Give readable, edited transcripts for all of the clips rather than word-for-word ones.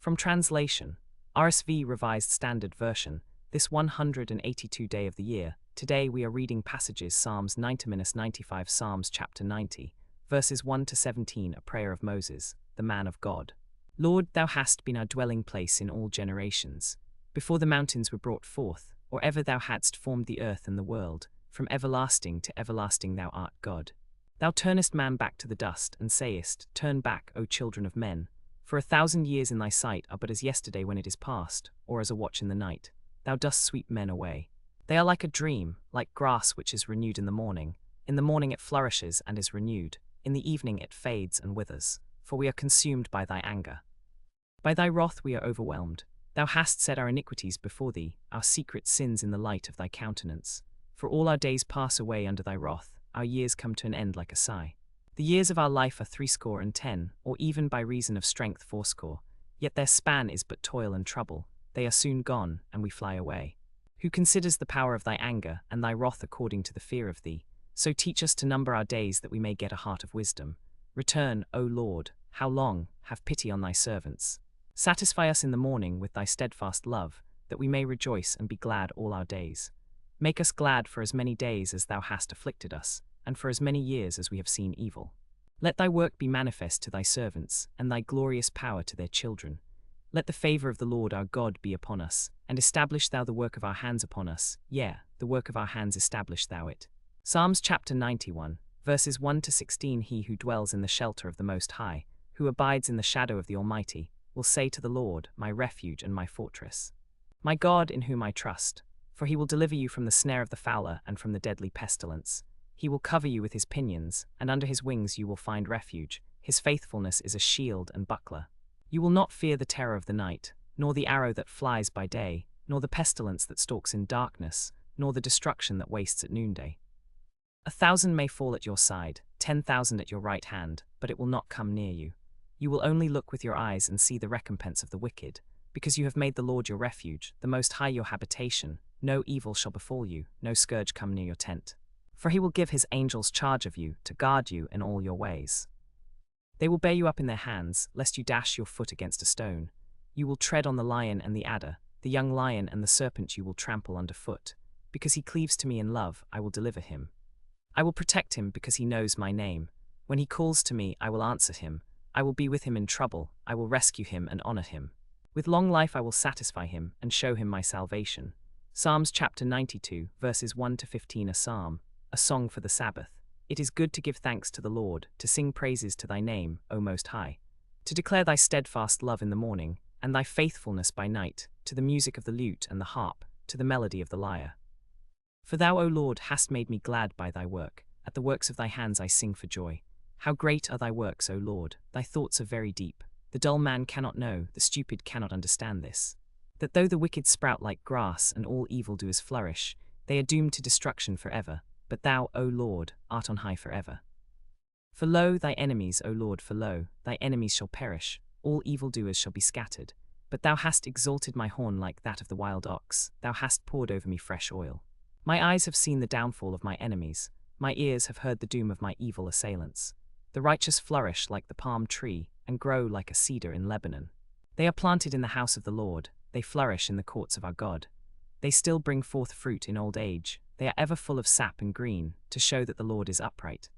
From translation, RSV Revised Standard Version, this 182 day of the year, today we are reading passages Psalms 90-95 Psalms chapter 90, verses 1-17 a prayer of Moses, the man of God. Lord, thou hast been our dwelling place in all generations. Before the mountains were brought forth, or ever thou hadst formed the earth and the world, from everlasting to everlasting thou art God. Thou turnest man back to the dust, and sayest, Turn back, O children of men. For 1,000 years in thy sight are but as yesterday when it is past, or as a watch in the night. Thou dost sweep men away. They are like a dream, like grass which is renewed in the morning. In the morning it flourishes and is renewed. In the evening it fades and withers. For we are consumed by thy anger. By thy wrath we are overwhelmed. Thou hast set our iniquities before thee, our secret sins in the light of thy countenance. For all our days pass away under thy wrath, our years come to an end like a sigh. The years of our life are 60, or even by reason of strength 80. Yet their span is but toil and trouble. They are soon gone, and we fly away. Who considers the power of thy anger, and thy wrath according to the fear of thee? So teach us to number our days that we may get a heart of wisdom. Return, O Lord, how long? Have pity on thy servants. Satisfy us in the morning with thy steadfast love, that we may rejoice and be glad all our days. Make us glad for as many days as thou hast afflicted us, and for as many years as we have seen evil. Let thy work be manifest to thy servants, and thy glorious power to their children. Let the favor of the Lord our God be upon us, and establish thou the work of our hands upon us, yea, the work of our hands establish thou it. Psalms chapter 91, verses 1-16 He who dwells in the shelter of the Most High, who abides in the shadow of the Almighty, will say to the Lord, my refuge and my fortress, my God in whom I trust. For he will deliver you from the snare of the fowler and from the deadly pestilence. He will cover you with his pinions, and under his wings you will find refuge. His faithfulness is a shield and buckler. You will not fear the terror of the night, nor the arrow that flies by day, nor the pestilence that stalks in darkness, nor the destruction that wastes at noonday. 1,000 may fall at your side, 10,000 at your right hand, but it will not come near you. You will only look with your eyes and see the recompense of the wicked. Because you have made the Lord your refuge, the Most High your habitation, no evil shall befall you, no scourge come near your tent. For he will give his angels charge of you, to guard you in all your ways. They will bear you up in their hands, lest you dash your foot against a stone. You will tread on the lion and the adder, the young lion and the serpent you will trample underfoot. Because he cleaves to me in love, I will deliver him. I will protect him because he knows my name. When he calls to me, I will answer him. I will be with him in trouble, I will rescue him and honor him. With long life I will satisfy him and show him my salvation. Psalms chapter 92, verses 1-15 A psalm, a song for the Sabbath. It is good to give thanks to the Lord, to sing praises to thy name, O Most High. To declare thy steadfast love in the morning, and thy faithfulness by night, to the music of the lute and the harp, to the melody of the lyre. For thou, O Lord, hast made me glad by thy work. At the works of thy hands I sing for joy. How great are thy works, O Lord, thy thoughts are very deep. The dull man cannot know, the stupid cannot understand this. That though the wicked sprout like grass and all evildoers flourish, they are doomed to destruction forever. But thou, O Lord, art on high forever. For lo, thy enemies, O Lord, for lo, thy enemies shall perish, all evildoers shall be scattered. But thou hast exalted my horn like that of the wild ox, thou hast poured over me fresh oil. My eyes have seen the downfall of my enemies, my ears have heard the doom of my evil assailants. The righteous flourish like the palm tree, and grow like a cedar in Lebanon. They are planted in the house of the Lord, they flourish in the courts of our God. They still bring forth fruit in old age, they are ever full of sap and green, to show that the Lord is upright.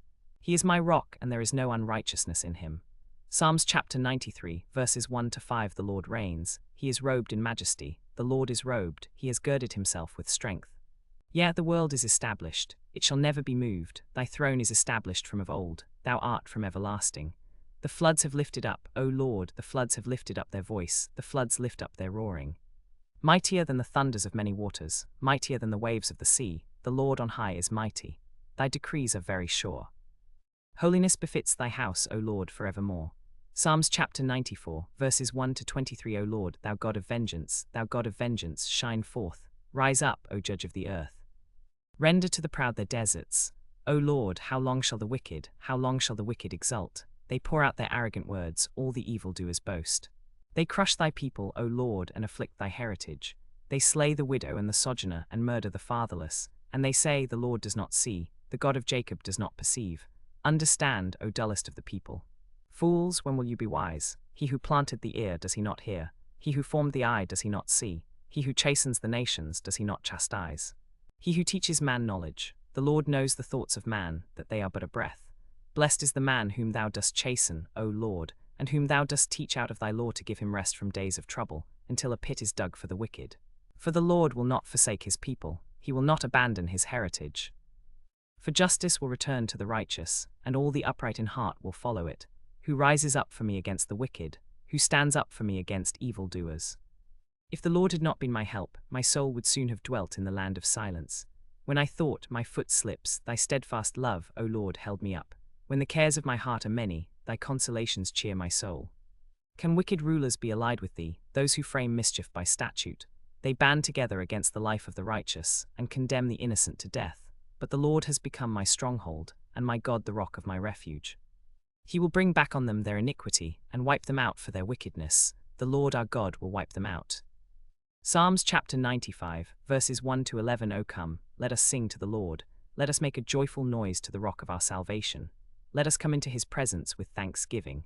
He is my rock, and there is no unrighteousness in him. Psalms chapter 93, verses 1-5 The Lord reigns, he is robed in majesty, the Lord is robed, he has girded himself with strength. Yea, the world is established, it shall never be moved, thy throne is established from of old, thou art from everlasting. The floods have lifted up, O Lord, the floods have lifted up their voice, the floods lift up their roaring. Mightier than the thunders of many waters, mightier than the waves of the sea, the Lord on high is mighty. Thy decrees are very sure. Holiness befits thy house, O Lord, forevermore. Psalms chapter 94, verses 1-23 O Lord, thou God of vengeance, shine forth. Rise up, O Judge of the earth. Render to the proud their deserts. O Lord, how long shall the wicked exult? They pour out their arrogant words, all the evildoers boast. They crush thy people, O Lord, and afflict thy heritage. They slay the widow and the sojourner, and murder the fatherless. And they say, the Lord does not see, the God of Jacob does not perceive. Understand, O dullest of the people. Fools, when will you be wise? He who planted the ear, does he not hear? He who formed the eye, does he not see? He who chastens the nations, does he not chastise? He who teaches man knowledge, the Lord knows the thoughts of man, that they are but a breath. Blessed is the man whom thou dost chasten, O Lord, and whom thou dost teach out of thy law to give him rest from days of trouble, until a pit is dug for the wicked. For the Lord will not forsake his people, he will not abandon his heritage. For justice will return to the righteous, and all the upright in heart will follow it. Who rises up for me against the wicked, who stands up for me against evildoers. If the Lord had not been my help, my soul would soon have dwelt in the land of silence. When I thought, my foot slips, thy steadfast love, O Lord, held me up. When the cares of my heart are many, thy consolations cheer my soul. Can wicked rulers be allied with thee, those who frame mischief by statute? They band together against the life of the righteous, and condemn the innocent to death. But the Lord has become my stronghold, and my God the rock of my refuge. He will bring back on them their iniquity, and wipe them out for their wickedness. The Lord our God will wipe them out. Psalms chapter 95, verses 1 to 11. O come, let us sing to the Lord. Let us make a joyful noise to the rock of our salvation. Let us come into his presence with thanksgiving.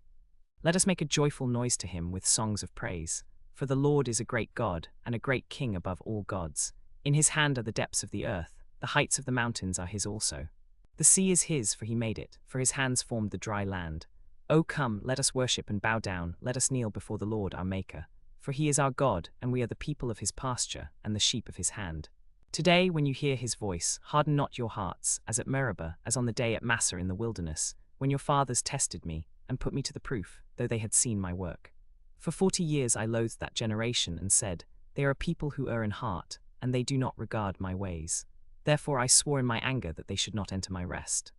Let us make a joyful noise to him with songs of praise. For the Lord is a great God, and a great King above all gods. In his hand are the depths of the earth, the heights of the mountains are his also. The sea is his, for he made it, for his hands formed the dry land. O come, let us worship and bow down, let us kneel before the Lord our Maker. For he is our God, and we are the people of his pasture, and the sheep of his hand. Today, when you hear his voice, harden not your hearts, as at Meribah, as on the day at Massah in the wilderness, when your fathers tested me, and put me to the proof, though they had seen my work. For 40 years I loathed that generation, and said, they are a people who err in heart, and they do not regard my ways. Therefore I swore in my anger that they should not enter my rest.